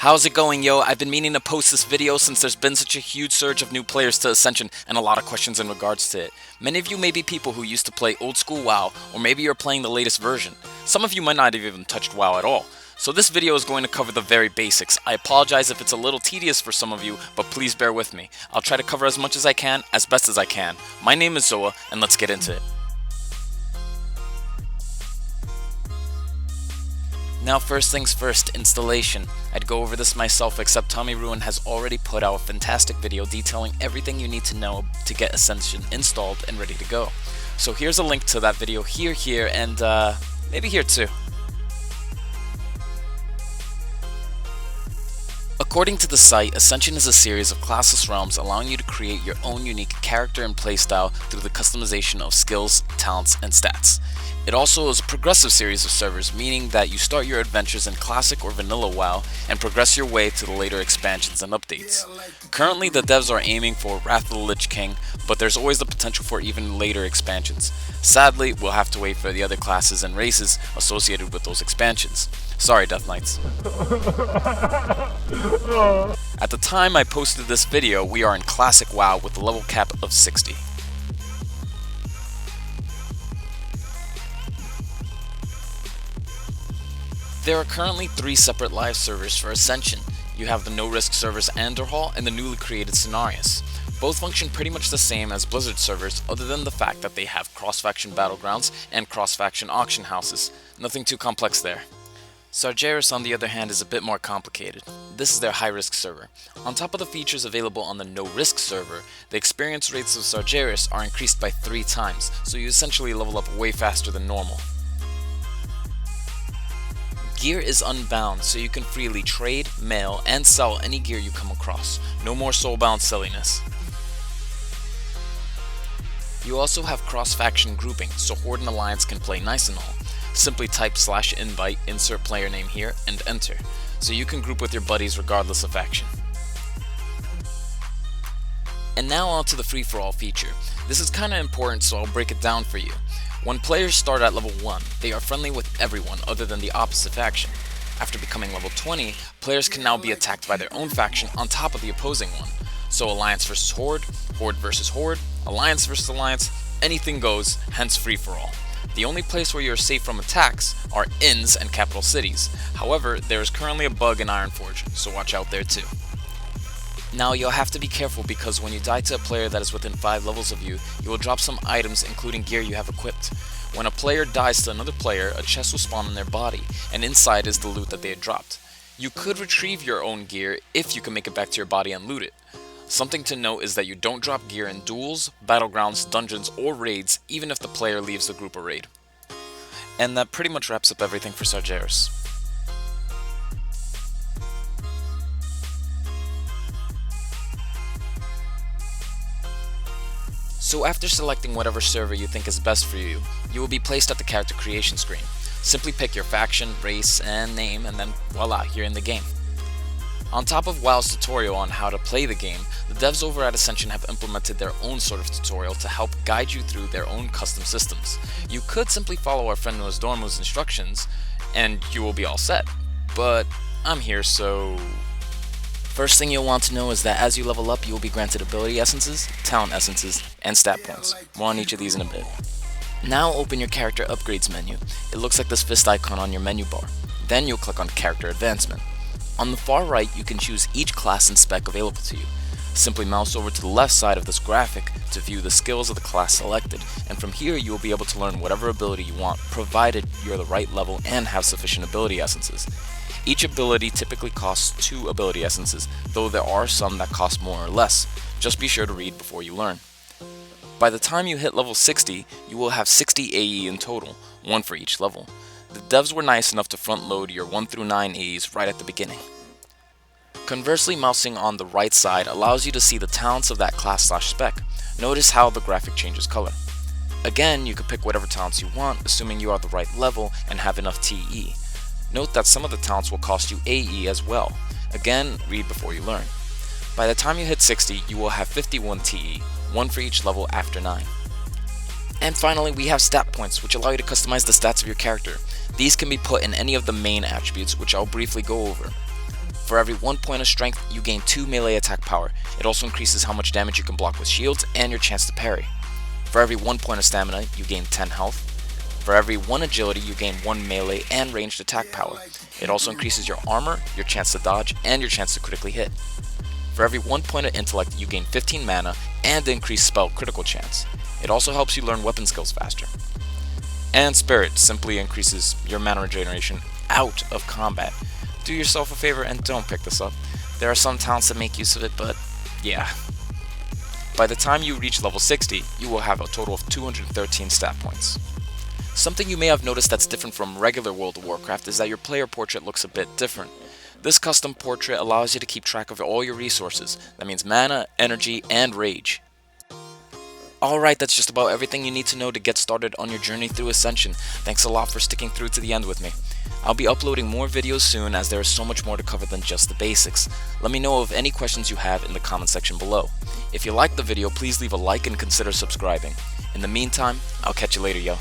How's it going, yo? I've been meaning to post this video since there's been such a huge surge of new players to Ascension and a lot of questions in regards to it. Many of you may be people who used to play old school WoW, or maybe you're playing the latest version. Some of you might not have even touched WoW at all. So this video is going to cover the very basics. I apologize if it's a little tedious for some of you, but please bear with me. I'll try to cover as much as I can, as best as I can. My name is Zoa, and let's get into it. Now first things first, installation. I'd go over this myself, except Tommy Ruin has already put out a fantastic video detailing everything you need to know to get Ascension installed and ready to go. So here's a link to that video here, and maybe here too. According to the site, Ascension is a series of classless realms allowing you to create your own unique character and playstyle through the customization of skills, talents, and stats. It also is a progressive series of servers, meaning that you start your adventures in classic or vanilla WoW and progress your way to the later expansions and updates. Currently, the devs are aiming for Wrath of the Lich King, but there's always the potential for even later expansions. Sadly, we'll have to wait for the other classes and races associated with those expansions. Sorry, Death Knights. At the time I posted this video, we are in classic WoW with a level cap of 60. There are currently 3 separate live servers for Ascension. You have the no-risk servers Anderhall and the newly created Cenarius. Both function pretty much the same as Blizzard servers, other than the fact that they have cross-faction battlegrounds and cross-faction auction houses. Nothing too complex there. Sargeras, on the other hand, is a bit more complicated. This is their high-risk server. On top of the features available on the no-risk server, the experience rates of Sargeras are increased by 3 times, so you essentially level up way faster than normal. Gear is unbound, so you can freely trade, mail, and sell any gear you come across. No more soulbound silliness. You also have cross-faction grouping, so Horde and Alliance can play nice and all. Simply type /invite, insert player name here, and enter, so you can group with your buddies regardless of faction. And now on to the free-for-all feature. This is kinda important, so I'll break it down for you. When players start at level 1, they are friendly with everyone other than the opposite faction. After becoming level 20, players can now be attacked by their own faction on top of the opposing one. So Alliance versus Horde, Horde versus Horde, Alliance versus Alliance, anything goes, hence free-for-all. The only place where you are safe from attacks are inns and capital cities. However, there is currently a bug in Ironforge, so watch out there too. Now you'll have to be careful because when you die to a player that is within 5 levels of you, you will drop some items including gear you have equipped. When a player dies to another player, a chest will spawn in their body, and inside is the loot that they had dropped. You could retrieve your own gear if you can make it back to your body and loot it. Something to note is that you don't drop gear in duels, battlegrounds, dungeons, or raids, even if the player leaves the group or raid. And that pretty much wraps up everything for Sargeras. So after selecting whatever server you think is best for you, you will be placed at the character creation screen. Simply pick your faction, race, and name, and then voila, you're in the game. On top of WoW's tutorial on how to play the game, the devs over at Ascension have implemented their own sort of tutorial to help guide you through their own custom systems. You could simply follow our friend Nozdormu's instructions, and you will be all set. But I'm here, so... First thing you'll want to know is that as you level up, you will be granted ability essences, talent essences, and stat points. More on each of these in a bit. Now open your character upgrades menu. It looks like this fist icon on your menu bar. Then you'll click on character advancement. On the far right, you can choose each class and spec available to you. Simply mouse over to the left side of this graphic to view the skills of the class selected, and from here you will be able to learn whatever ability you want, provided you're the right level and have sufficient ability essences. Each ability typically costs 2 ability essences, though there are some that cost more or less. Just be sure to read before you learn. By the time you hit level 60, you will have 60 AE in total, 1 for each level. The devs were nice enough to front load your 1 through 9 AEs right at the beginning. Conversely, mousing on the right side allows you to see the talents of that class/spec. Notice how the graphic changes color. Again, you can pick whatever talents you want, assuming you are the right level and have enough TE. Note that some of the talents will cost you AE as well. Again, read before you learn. By the time you hit 60, you will have 51 TE, 1 for each level after 9. And finally, we have stat points, which allow you to customize the stats of your character. These can be put in any of the main attributes, which I'll briefly go over. For every 1 point of strength, you gain 2 melee attack power. It also increases how much damage you can block with shields and your chance to parry. For every 1 point of stamina, you gain 10 health. For every 1 agility, you gain 1 melee and ranged attack power. It also increases your armor, your chance to dodge, and your chance to critically hit. For every 1 point of intellect, you gain 15 mana and increased spell critical chance. It also helps you learn weapon skills faster. And Spirit simply increases your mana regeneration out of combat. Do yourself a favor and don't pick this up. There are some talents that make use of it, but yeah. By the time you reach level 60, you will have a total of 213 stat points. Something you may have noticed that's different from regular World of Warcraft is that your player portrait looks a bit different. This custom portrait allows you to keep track of all your resources. That means mana, energy, and rage. Alright, that's just about everything you need to know to get started on your journey through Ascension. Thanks a lot for sticking through to the end with me. I'll be uploading more videos soon as there is so much more to cover than just the basics. Let me know of any questions you have in the comment section below. If you liked the video, please leave a like and consider subscribing. In the meantime, I'll catch you later, yo.